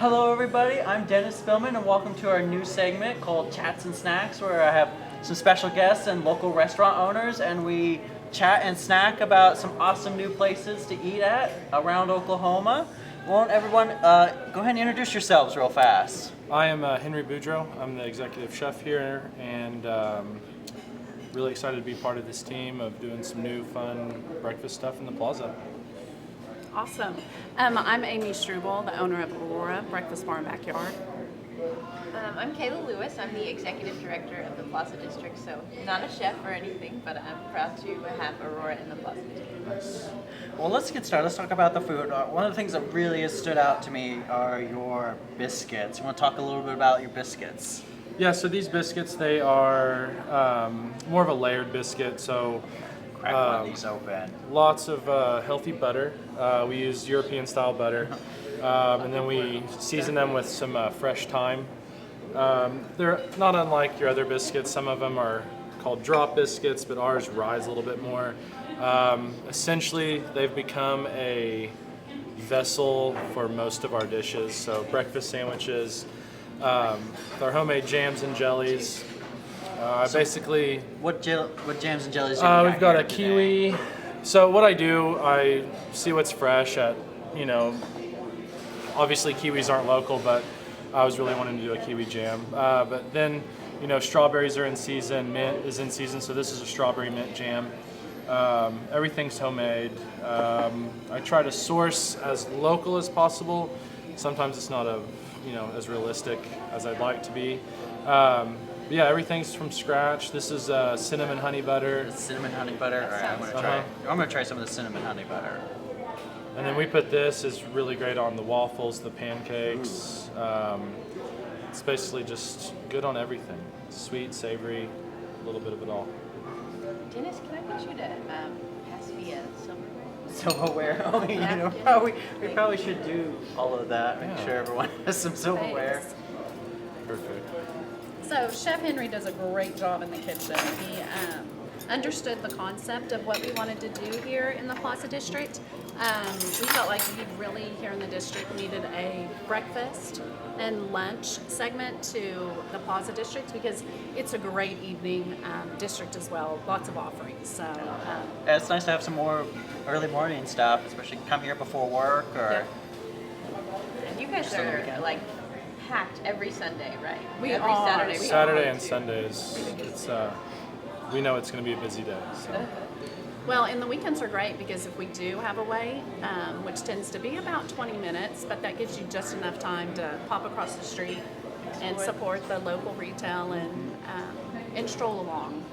Hello everybody, I'm Dennis Spielman and welcome to our new segment called Chats and Snacks, where I have some special guests and local restaurant owners and we chat and snack about some awesome new places to eat at around Oklahoma. Won't everyone go ahead and introduce yourselves real fast? I am Henry Boudreaux. I'm the executive chef here and really excited to be part of this team of doing some new fun breakfast stuff in the plaza. Awesome. I'm Aimee Struble, the owner of Aurora, Breakfast Bar and Backyard. I'm Cayla Lewis. I'm the executive director of the Plaza District, so not a chef or anything, but I'm proud to have Aurora in the Plaza District. Nice. Well, let's get started. Let's talk about the food. One of the things that really has stood out to me are your biscuits. You want to talk a little bit about your biscuits? Yeah, so these biscuits, they are more of a layered biscuit, so Crack one of these open. lots of healthy butter. We use European style butter, and then we season them with some fresh thyme. They're not unlike your other biscuits. Some of them are called drop biscuits, but ours rise a little bit more. Essentially, they've become a vessel for most of our dishes. So breakfast sandwiches, with our homemade jams and jellies. Basically, What jams and jellies do you we've got here a today? kiwi. So what I do, I see what's fresh at, obviously kiwis aren't local, but I was really wanting to do a kiwi jam. But then, strawberries are in season, mint is in season, so this is a strawberry mint jam. Everything's homemade. I try to source as local as possible. Sometimes it's not as realistic as I'd like to be. But yeah, everything's from scratch. This is cinnamon honey butter. Cinnamon honey butter. All right, I'm gonna try. I'm gonna try some of the cinnamon honey butter. And then we put this is really great on the waffles, the pancakes. It's basically just good on everything. Sweet, savory, a little bit of it all. Dennis, can I get you to pass me a silverware? Silverware. Oh, Napkin. we probably should do all of that. Make Yeah. sure everyone has some silverware. Thanks. Perfect. So Chef Henry does a great job in the kitchen. He understood the concept of what we wanted to do here in the Plaza District. We felt like we really here in the district needed a breakfast and lunch segment to the Plaza District because it's a great evening district as well. Lots of offerings. So Yeah, it's nice to have some more early morning stuff, especially come here before work or. And you guys on the are weekend. like packed every Sunday, right? We every are. Saturday. we Saturday are and too. Sundays, it's we know it's going to be a busy day. So. well, and the weekends are great because if we do have a wait, which tends to be about 20 minutes, but that gives you just enough time to pop across the street and support the local retail and stroll along.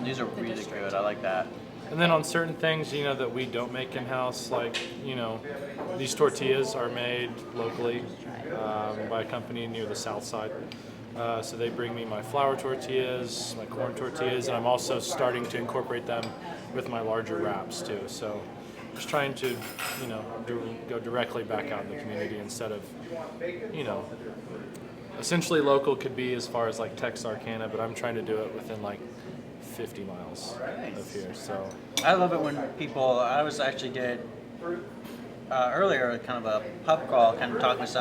These are really district. good. I like that. And then on certain things, that we don't make in-house, like, these tortillas are made locally by a company near the south side. So they bring me my flour tortillas, my corn tortillas, and I'm also starting to incorporate them with my larger wraps too. So just trying to, go directly back out in the community instead of, essentially local could be as far as like Texarkana, but I'm trying to do it within like 50 miles of here. So I love it when people. I was actually did earlier kind of a pub crawl, kind of talking with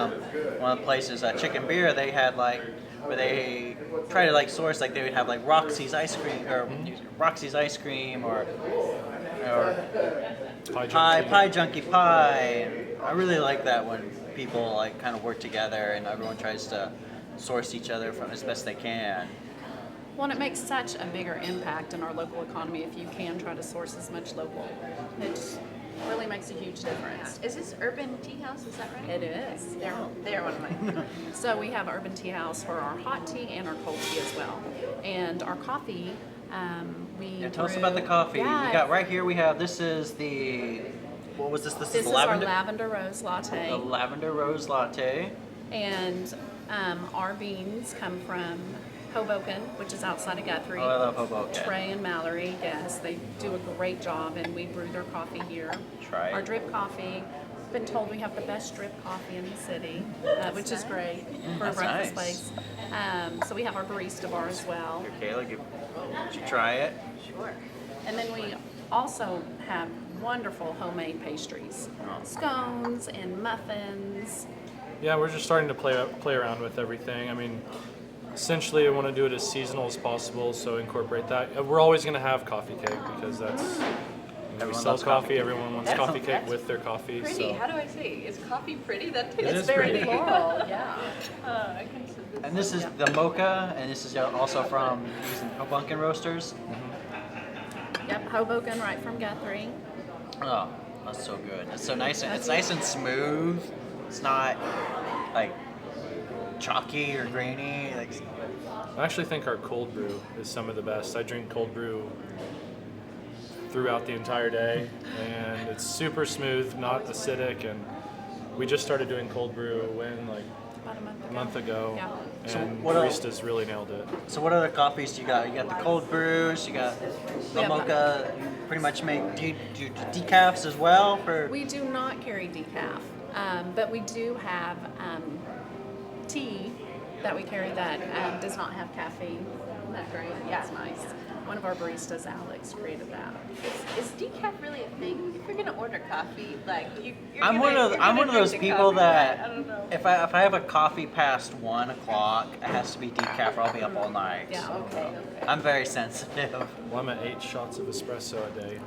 one of the places. Chicken Beer. They had where they try to source they would have Roxy's ice cream or Roxy's ice cream or Pie Junkie Pie. I really like that when people kind of work together and everyone tries to source each other from as best they can. Well, and it makes such a bigger impact in our local economy if you can try to source as much local. It really makes a huge difference. Is this Urban Tea House? Is that right? It is. They're one of mine. So we have Urban Tea House for our hot tea and our cold tea as well. And our coffee, we Tell us about the coffee. Yeah, We got right here. We have this is the what was this? This This is is lavender. our lavender rose latte. The lavender rose latte. And our beans come from Hoboken, which is outside of Guthrie. Oh, I love Hoboken. Trey and Mallory, yes, they do a great job, and we brew their coffee here. Try it. Our drip coffee. Been told we have the best drip coffee in the city, which is great for a That's breakfast nice. place. So we have our barista bar as well, Here, Cayla, would you try it? Sure. and then we also have wonderful homemade pastries, Oh. scones and muffins. Yeah, we're just starting to play around with everything. I mean, essentially, I want to do it as seasonal as possible, so incorporate that. We're always going to have coffee cake because that's we Everyone sell loves coffee cake. Everyone wants That's- coffee cake that's with their coffee. Pretty. So How do I say? Is coffee pretty? That It tastes is Very pretty. floral, yeah. I can see this. And this is the mocha, and this is also from using Hoboken roasters. Yep, Hoboken right from Guthrie. Oh, that's so good. It's so nice. It's nice and smooth. It's not like chalky or grainy. Like I actually think our cold brew is some of the best. I drink cold brew throughout the entire day, and it's super smooth, not acidic, and we just started doing cold brew like About a month ago, Yeah. So and what else- baristas really nailed it. so. What other coffees do you got? You got the cold brews. You got the Yeah. mocha. You pretty much make. Do you do decafs as well for? We do not carry decaf, but we do have tea that we carry that does not have caffeine. Isn't that great? Yeah, it's nice. One of our baristas, Alex, created that. Is decaf really a thing? If you're gonna order coffee, like you're I'm one of those drink the people coffee, that right? I don't know. if I have a coffee past 1 o'clock, it has to be decaf or I'll be up all night. Yeah, So, Okay. I'm very sensitive. Well, I'm at 8 shots of espresso a day.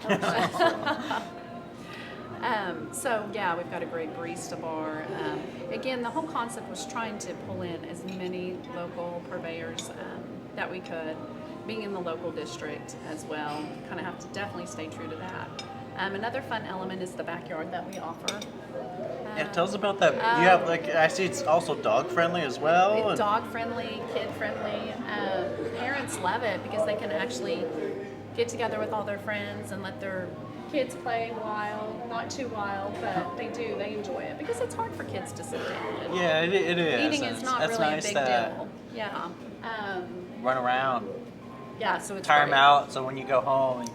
So yeah, we've got a great barista bar. Again, the whole concept was trying to pull in as many local purveyors that we could, being in the local district as well. Kind of have to definitely stay true to that. Another fun element is the backyard that we offer. Yeah, tell us about that. You have I see it's also dog friendly as well. and- Dog friendly, kid friendly. Parents love it because they can actually get together with all their friends and let their kids play wild, not too wild, but they do. They enjoy it because it's hard for kids to sit down. And Yeah, it is. eating and is not that's really nice a big to deal. Yeah. run around, Yeah. So it's tire them great. out, so when you go home, you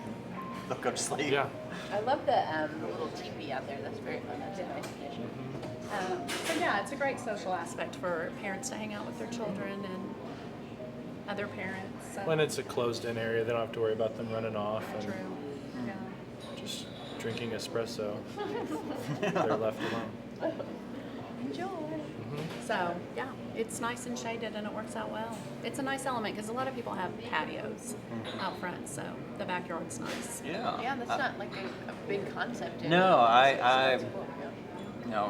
can go to sleep. Yeah. I love the little teepee out there. That's very fun. That's a nice addition. So yeah, it's a great social aspect for parents to hang out with their children and other parents. So. When it's a closed-in area, they don't have to worry about them running off and True. Yeah. just drinking espresso. They're left alone. Enjoy. So yeah, it's nice and shaded and it works out well. It's a nice element because a lot of people have patios out front, so the backyard's nice. Yeah. Yeah, that's not like a big concept. No, I'm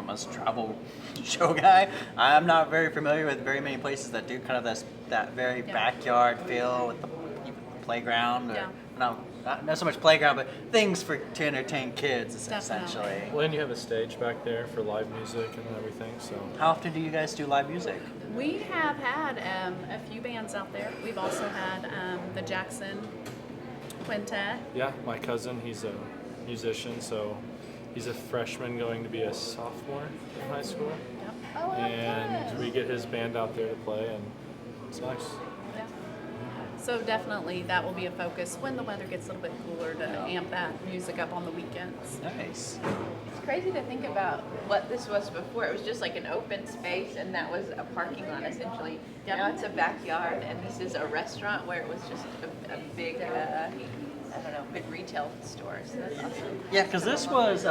a travel show guy. I'm not very familiar with very many places that do kind of that very Yeah. backyard feel with the playground. Or, Yeah. No, not so much playground, but things to entertain kids Definitely. essentially. Well, and you have a stage back there for live music and everything, so. How often do you guys do live music? We have had a few bands out there. We've also had the Jackson Quintet. Yeah, my cousin, he's a musician, so he's a freshman going to be a sophomore in high school. Yep. Oh, And we get his band out there to play, and it's nice. Yeah. So definitely that will be a focus when the weather gets a little bit cooler to amp that music up on the weekends. Nice. It's crazy to think about what this was before. It was just like an open space, and that was a parking lot essentially. Yep. Now it's a backyard, and this is a restaurant where it was just a big, I don't know, big retail store. So that's awesome. Yeah, because this was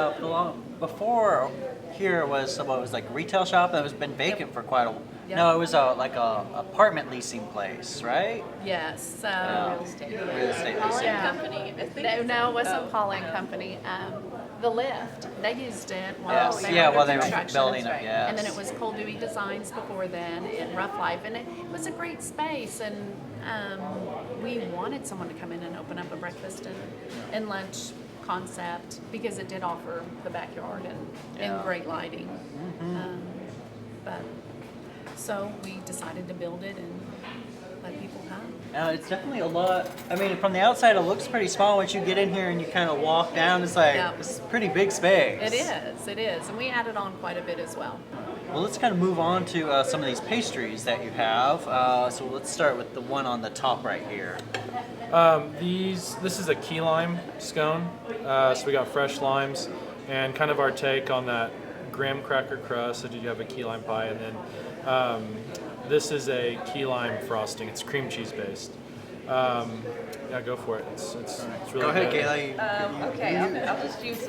before here was what was like retail shop that has been vacant for quite a while. Yep. No, it was like a apartment leasing place, right? Yes. So Yeah. Real estate. Real estate Holland leasing. Yeah. Company. I think no, it's- no, it wasn't oh, Paul and no. Company. The lift, they used it while Yes. they Yeah, were while they were construction. building that's it. right. Yes. And then it was Cold Dewey Designs before then and Rough Life, and it was a great space. And we wanted someone to come in and open up a breakfast and lunch concept because it did offer the backyard and Yeah. great lighting. But so we decided to build it and let people come. It's definitely a lot. I mean, from the outside, it looks pretty small. Once you get in here and you kind of walk down, it's like Yeah. it's a pretty big space. It is, and we added on quite a bit as well. Well, let's kind of move on to some of these pastries that you have. So let's start with the one on the top right here. This is a key lime scone. So we got fresh limes and kind of our take on that graham cracker crust. So did you have a key lime pie? And then this is a key lime frosting. It's cream cheese based. Yeah, go for it. It's really Go ahead, good. Kayla. Okay, I'll just use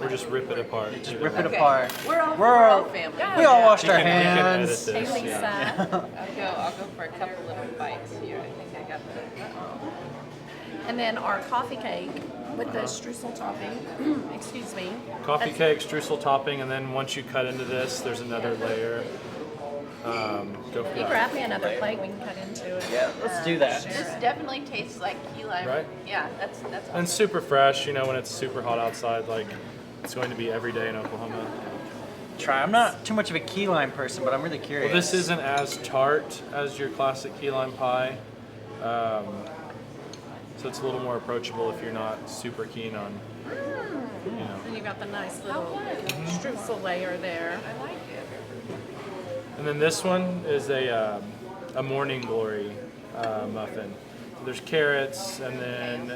Or just rip it apart. Just either rip it way. apart. We're all family. Yeah. We all washed You our can edit hands. this. Hey, Lisa. Yeah. I'll go for a couple little bites here. I think I got the. And then our coffee cake with the streusel topping. Excuse me. Coffee That's- cake, streusel topping, and then once you cut into this, there's another layer. Go for You that. grab me another plate, we can cut into it. Yeah, let's do that. Sure. This definitely tastes like key lime. Right? Yeah, that's awesome. And super fresh, you know, when it's super hot outside, like it's going to be every day in Oklahoma. Try. I'm not too much of a key lime person, but I'm really curious. Well, this isn't as tart as your classic key lime pie. So it's a little more approachable if you're not super keen on, you know. And you've got the nice little streusel layer there. I like it. And then this one is a morning glory muffin. There's carrots and then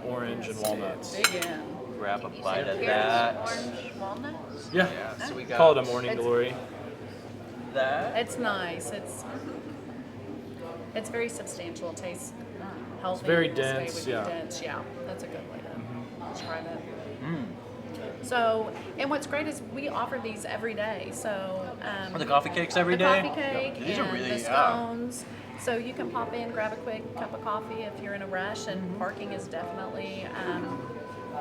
orange and walnuts. Dig in. grab a bite of Carrots, that. orange, walnuts. Yeah, So we call it got a morning It's- glory. that. It's nice. It's very substantial. It tastes healthy. very This way dense, would be yeah. dense. Yeah, that's a good way to try that. Mm. So, and what's great is we offer these every day. So, Are the coffee cakes every the day? coffee cake These and are really the scones. So you can pop in, grab a quick cup of coffee if you're in a rush, and parking is definitely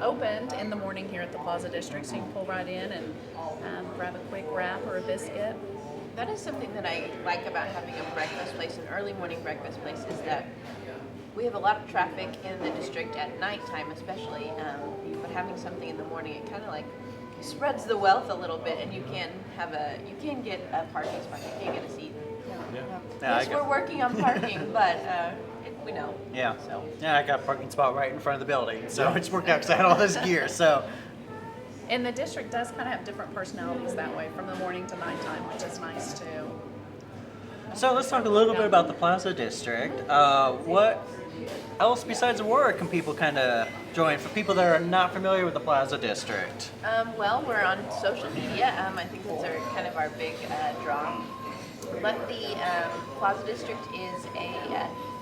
opened in the morning here at the Plaza District. So you can pull right in and grab a quick wrap or a biscuit. That is something that I like about having a breakfast place, an early morning breakfast place, is that we have a lot of traffic in the district at nighttime, especially. But having something in the morning, it kind of like spreads the wealth a little bit, and you can get a parking spot, you can get a seat. Yeah. Yeah, I Yes, got- we're working on parking, but we know. Yeah. So Yeah, I got a parking spot right in front of the building, so it just worked out because I had all this gear. So And the district does kind of have different personalities that way, from the morning to nighttime, which is nice too. So let's talk a little bit about the Plaza District. What else besides Aurora can people kind of join for people that are not familiar with the Plaza District? well, we're on social media. I think that's kind of our big draw. But the Plaza District is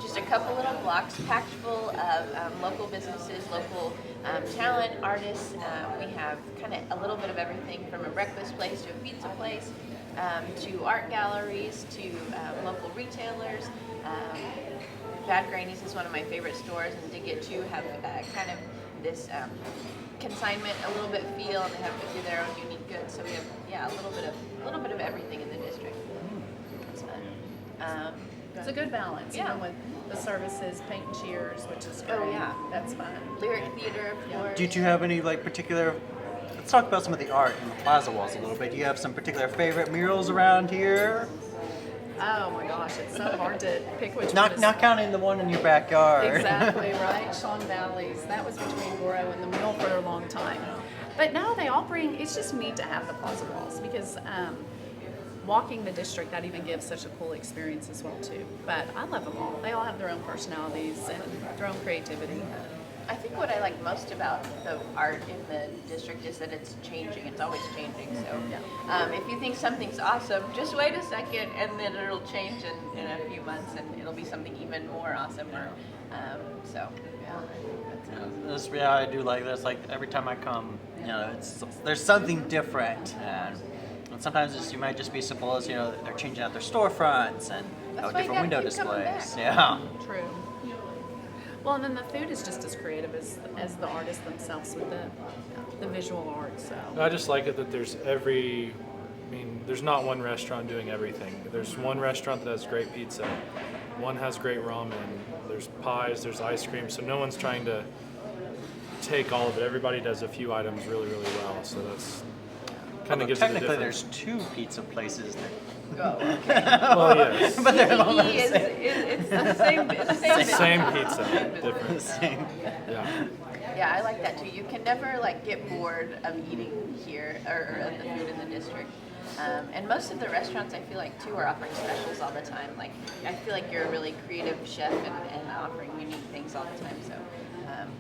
just a couple little blocks packed full of local businesses, local talent, artists. We have kind of a little bit of everything from a breakfast place to a pizza place, to art galleries, to local retailers. Bad Granny's is one of my favorite stores, and to get to have kind of this consignment, a little bit feel, and they have to do their own unique goods. So we have a little bit of everything in the district. It's fun. It's a good balance, Yeah. even with the services, paint and cheers, which is great. Oh, yeah. That's fun. Lyric theater, of course. Did you have any particular? Let's talk about some of the art in the plaza walls a little bit. Do you have some particular favorite murals around here? Oh my gosh, it's so hard to pick which one Not is not counting the one in your backyard. exactly right. Sean Valley's. That was between Boudreaux and the Mill for a long time. But now they all bring. It's just neat to have the plaza walls because walking the district, that even gives such a cool experience as well too. But I love them all. They all have their own personalities and their own creativity. I think what I like most about the art in the district is that it's changing. It's always changing. So if you think something's awesome, just wait a second, and then it'll change in a few months, and it'll be something even more awesome. Or, so yeah, I think that's Yeah, I do like this. Like every time I come, there's something different, and sometimes you might just be simple as they're changing out their storefronts and That's why you different gotta window keep coming displays. back. Yeah. True. Well, and then the food is just as creative as the artists themselves with the visual art. So I just like it that there's not one restaurant doing everything. There's one restaurant that has great pizza, one has great ramen, there's pies, there's ice cream, so no one's trying to take all of it. Everybody does a few items really, really well, so that's kind of gives it a Technically, difference. there's two pizza places that. Oh, okay. Well, yes. But they're all the It's the same. It's the same. Same business. pizza, Same business. different. same. Yeah. Yeah, I like that too. You can never get bored of eating here or of the food in the district. And most of the restaurants, I feel like too, are offering specials all the time. Like I feel like you're a really creative chef and offering unique things all the time. So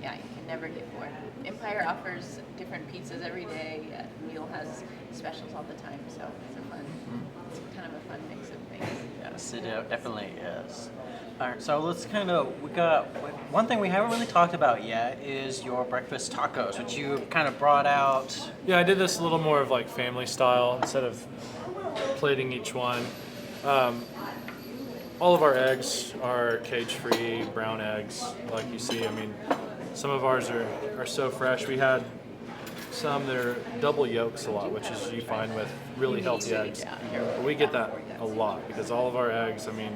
yeah, you can never get bored. Empire offers different pizzas every day. Meal has specials all the time. So it's kind of a fun mix of things. Yes, it definitely is. All right, so we got one thing we haven't really talked about yet is your breakfast tacos, which you kind of brought out. Yeah, I did this a little more of like family style instead of plating each one. All of our eggs are cage-free, brown eggs, like you see. I mean, some of ours are so fresh. We had some that are double yolks a lot, which is you find with really healthy eggs. But we get that a lot because all of our eggs, I mean,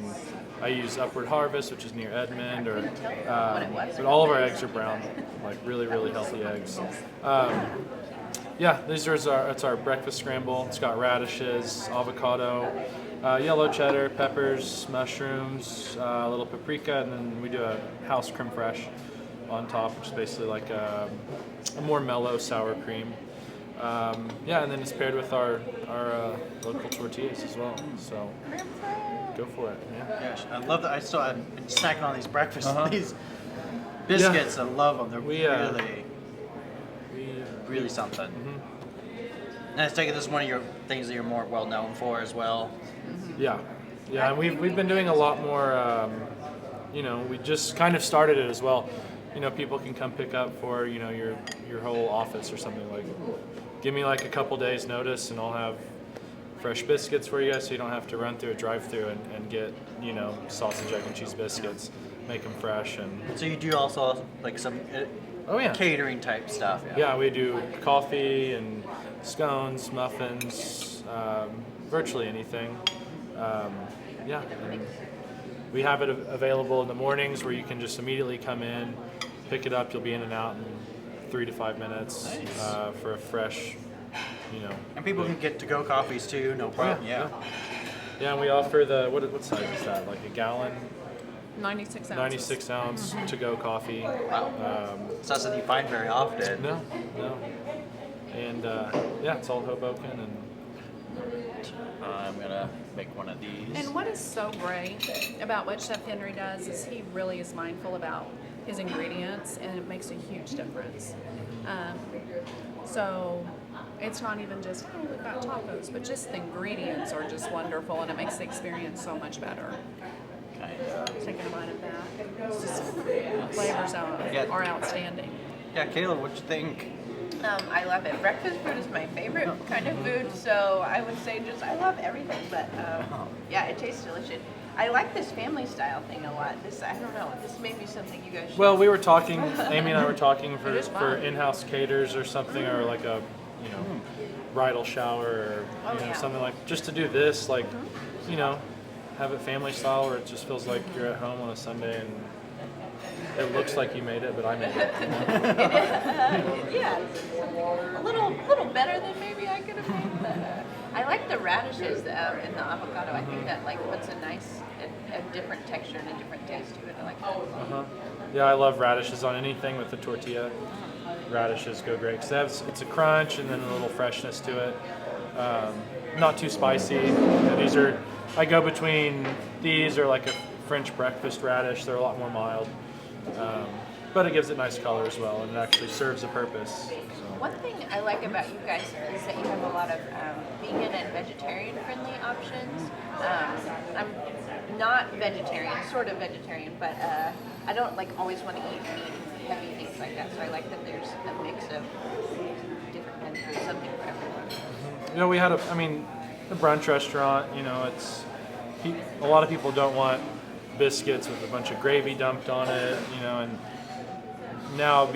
I use Upward Harvest, which is near Edmond, but all of our eggs are brown, like really, really healthy eggs. Yeah, it's our breakfast scramble. It's got radishes, avocado, yellow cheddar, peppers, mushrooms, a little paprika, and then we do a house creme fraiche on top, which is basically like a more mellow sour cream. Yeah, and then it's paired with our local tortillas as well. So go for it. Yeah. Gosh, I love that. I've been snacking on these these biscuits. I love them. They're really something. Mm-hmm. And I take it this is one of your things that you're more well known for as well. Yeah, and we've been doing a lot more. We just kind of started it as well. People can come pick up for your whole office or something. Like, give me like a couple days notice, and I'll have fresh biscuits for you guys, so you don't have to run through a drive-through and get sausage, egg, and cheese biscuits. Make them fresh. And So you do also like some catering type stuff. Yeah, we do coffee and scones, muffins, virtually anything. Yeah, and we have it available in the mornings where you can just immediately come in, pick it up. You'll be in and out in 3 to 5 minutes. Nice. For a fresh, And people can get to-go coffees too, no problem. Yeah. Yeah, and we offer what size is that? Like a gallon? 96 ounces. 96 ounce to-go coffee. Wow. It's not something you find very often. No. And it's all Hoboken and. I'm gonna make one of these. And what is so great about what Chef Henry does is he really is mindful about his ingredients, and it makes a huge difference. So it's not even just, we've got tacos, but just the ingredients are just wonderful, and it makes the experience so much better. Okay. Taking a bite of that. It's just, flavors are outstanding. Yeah, Cayla, what'd you think? I love it. Breakfast food is my favorite kind of food, so I would say I love everything, but yeah, it tastes delicious. I like this family style thing a lot. I don't know, this may be something you guys should. Well, we were talking, Aimee and I were talking It is for fun. in-house caters or something, or like a, bridal shower or something like, just to do this, like, have it family style where it just feels like you're at home on a Sunday and it looks like you made it, but I made it. Yeah, a little better than maybe I could have made, but I like the radishes and the avocado. I think that puts a different texture and a different taste to it. I like that. Uh-huh. Yeah, I love radishes on anything with the tortilla. Radishes go great because it's a crunch and then a little freshness to it. Not too spicy. I go between these or like a French breakfast radish. They're a lot more mild. But it gives it nice color as well, and it actually serves a purpose. So. One thing I like about you guys is that you have a lot of vegan and vegetarian-friendly options. I'm not vegetarian, sort of vegetarian, but I don't always want to eat meat, heavy things like that. So I like that there's a mix of different kinds of food, something for everyone. We had the brunch restaurant. A lot of people don't want biscuits with a bunch of gravy dumped on it, and now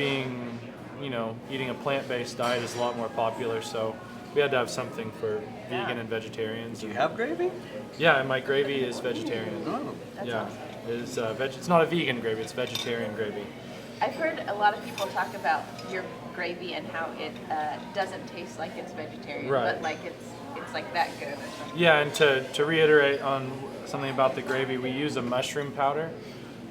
eating a plant-based diet is a lot more popular, so we had to have something for vegan and vegetarians. Do you have gravy? Yeah, and my gravy is vegetarian. Oh, that's awesome. It's not a vegan gravy, it's vegetarian gravy. I've heard a lot of people talk about your gravy and how it doesn't taste like it's vegetarian, Right. but it's like that good or something. Yeah, and to reiterate on something about the gravy, we use a mushroom powder.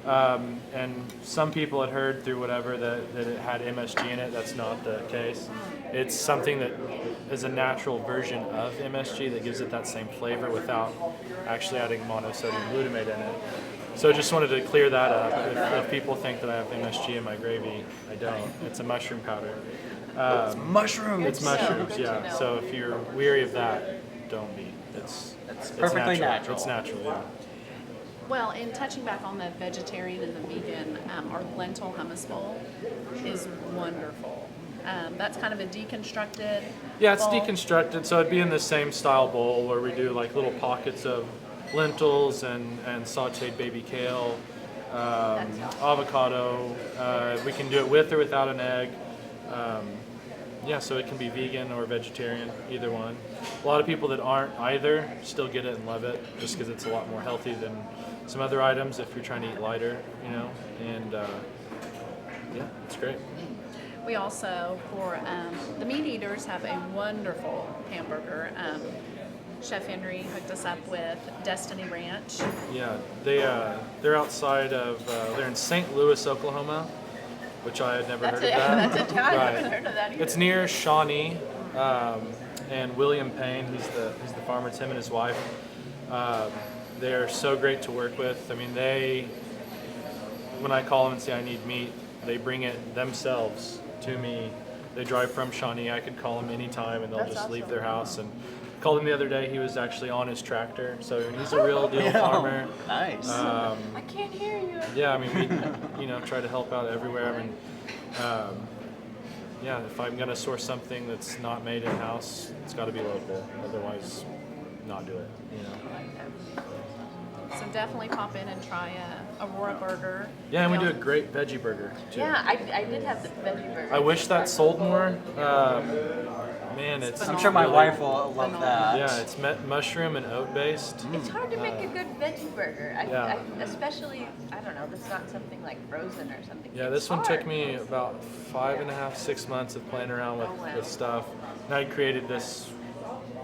And some people had heard through whatever that it had MSG in it. That's not the case. It's something that is a natural version of MSG that gives it that same flavor without actually adding monosodium glutamate in it. So just wanted to clear that up. If people think that I have MSG in my gravy, I don't. It's a mushroom powder. It's mushrooms. It's mushrooms, Good to yeah. know. So if you're weary of that, don't be. It's perfectly natural. It's natural, yeah. Well, in touching back on the vegetarian and the vegan, our lentil hummus bowl is wonderful. That's kind of a deconstructed Yeah, it's bowl. deconstructed, so it'd be in the same style bowl where we do like little pockets of lentils and sauteed baby kale, avocado. We can do it with or without an egg. Yeah, so it can be vegan or vegetarian, either one. A lot of people that aren't either still get it and love it, just because it's a lot more healthy than some other items if you're trying to eat lighter, you know. And yeah, it's great. We also, for the meat eaters, have a wonderful hamburger. Chef Henry hooked us up with Destiny Ranch. Yeah, they're outside of they're in St. Louis, Oklahoma, which I had never heard of that. That's a town. I Right. haven't heard of that either. It's near Shawnee, and William Payne, he's the farmer. It's him and his wife. They're so great to work with. I mean, when I call them and say I need meat, they bring it themselves to me. They drive from Shawnee. I could call them anytime, and they'll That's just leave awesome. their house. And called him the other day. He was actually on his tractor, so he's a real deal farmer. Nice. I can't hear you. Yeah, I mean, we try to help out everywhere. I mean, yeah, if I'm gonna source something that's not made in house, it's got to be local. Otherwise, not do it. You know. So definitely pop in and try a Aurora burger. Yeah, and we do a great veggie burger too. Yeah, I did have the veggie burger. I wish that sold more. Man, it's. I'm sure my really- wife will love that. Yeah, it's mushroom and oat based. It's hard to make a good veggie burger. Yeah. Especially, I don't know, that's not something like frozen or something. Yeah, It's this one took hard. me about 5.5, 6 months of playing around with, Oh, wow. with stuff. And I created this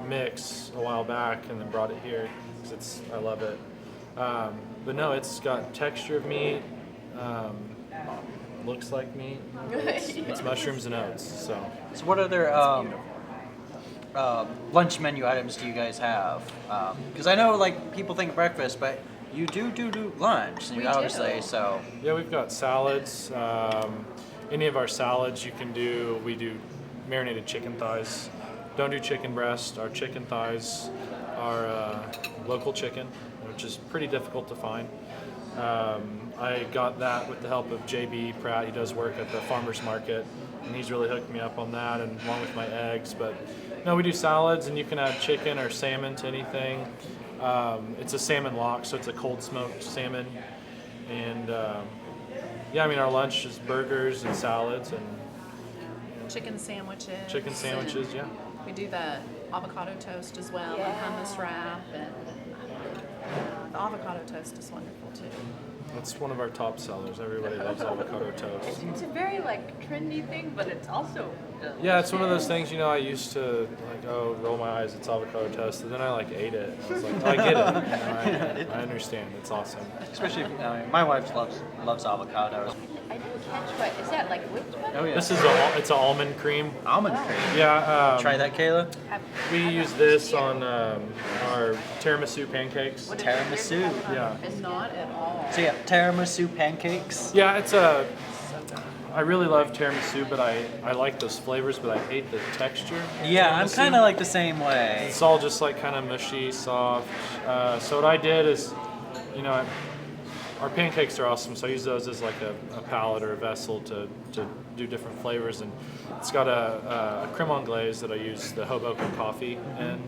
mix a while back and then brought it here because I love it. But no, it's got texture of meat, looks like meat. It's mushrooms and oats. So So what other lunch menu items do you guys have? Because I know like people think breakfast, but you do lunch, We obviously. do. So yeah, we've got salads. Any of our salads you can do. We do marinated chicken thighs. Don't do chicken breast. Our chicken thighs are local chicken, which is pretty difficult to find. I got that with the help of JB Pratt. He does work at the farmer's market, and he's really hooked me up on that, and along with my eggs. But no, we do salads, and you can add chicken or salmon to anything. It's a salmon lock, so it's a cold smoked salmon. And yeah, I mean, our lunch is burgers and salads and Chicken sandwiches. chicken sandwiches. and Yeah. We do the avocado toast as well, Yeah. and hummus wrap, and the avocado toast is wonderful too. That's one of our top sellers. Everybody loves avocado toast. It's a very like trendy thing, but it's also delicious. Yeah, it's one of those things, I used to roll my eyes, it's avocado toast, and then I ate it. I was like, oh, I get it. I understand. It's awesome. especially if, my wife loves avocados. I didn't catch what is that like whipped butter? Oh yeah. This is it's an almond cream. almond cream. Yeah. Try that, Cayla. We use this on our tiramisu pancakes. What is Tiramisu. it? Yeah. Not at all. So yeah, tiramisu pancakes. Yeah, I really love tiramisu, but I like those flavors, but I hate the texture. of Yeah, I'm tiramisu. kind of like the same way. It's all just kind of mushy, soft. So what I did is, our pancakes are awesome. So I use those as a palette or a vessel to do different flavors. And it's got a creme anglaise that I use the Hoboken coffee in.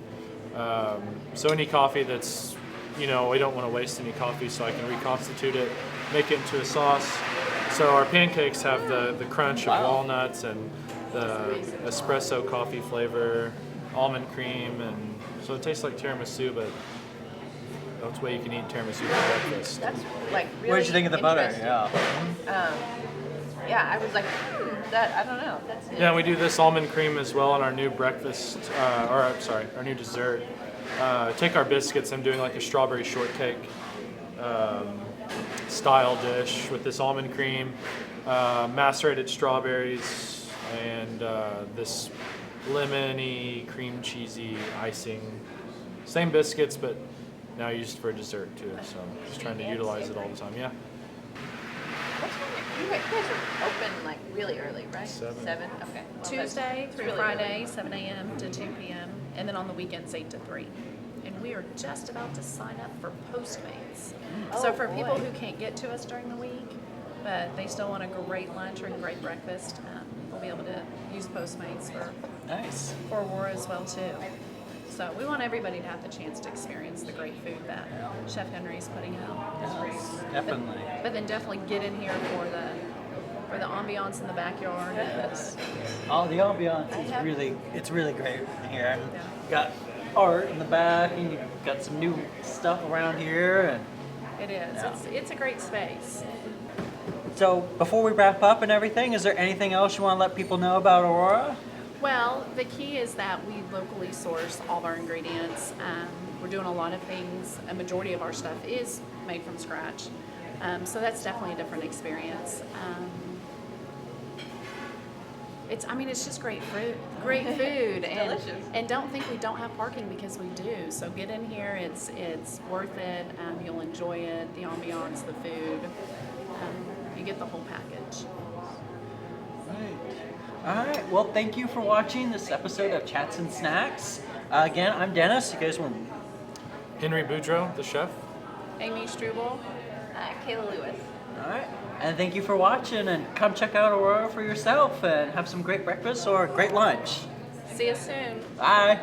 So any coffee that's, we don't want to waste any coffee, so I can reconstitute it, make it into a sauce. So our pancakes have the crunch of walnuts and the espresso coffee flavor, almond cream, and so it tastes like tiramisu, but that's the way you can eat tiramisu for breakfast. That's like really. What did you think of the butter? interesting. Yeah. Yeah, I was like, that I don't know. That's Yeah, and we do this almond cream as well on our new breakfast, our new dessert. Take our biscuits. I'm doing a strawberry shortcake style dish with this almond cream, macerated strawberries, and this lemony, cream cheesy icing. Same biscuits, but now used for dessert too. So just trying to utilize it all the time. Yeah. What time you guys are open really early, right? 7. 7? Okay. Well, that's- Tuesday it's through really Friday, early. 7 a.m. to 2 p.m. and then on the weekends 8 to 3. And we are just about to sign up for Postmates. So for people who can't get to us during the week, but they still want a great lunch or a great breakfast, they'll be able to use Postmates Nice. for Aurora as well too. So we want everybody to have the chance to experience the great food that Chef Henry's putting out. Yes, definitely. But then definitely get in here for the ambiance in the backyard. Yes. Oh, the ambiance is it's really great in here. And you got art in the back, and you got some new stuff around here. And It is. Yeah. It's a great space. so, before we wrap up and everything, is there anything else you want to let people know about Aurora? Well, the key is that we locally source all of our ingredients. We're doing a lot of things. A majority of our stuff is made from scratch. So that's definitely a different experience. It's just great food, and delicious. and don't think we don't have parking, because we do. So get in here; it's worth it. You'll enjoy it, the ambiance, the food. You get the whole package. All right. Well, thank you for watching this episode of Chats and Snacks. Again, I'm Dennis. You guys want? Henry Boudreaux, the chef. Aimee Struble. Cayla Lewis. All right. And thank you for watching. And come check out Aurora for yourself and have some great breakfast or great lunch. See you soon. Bye.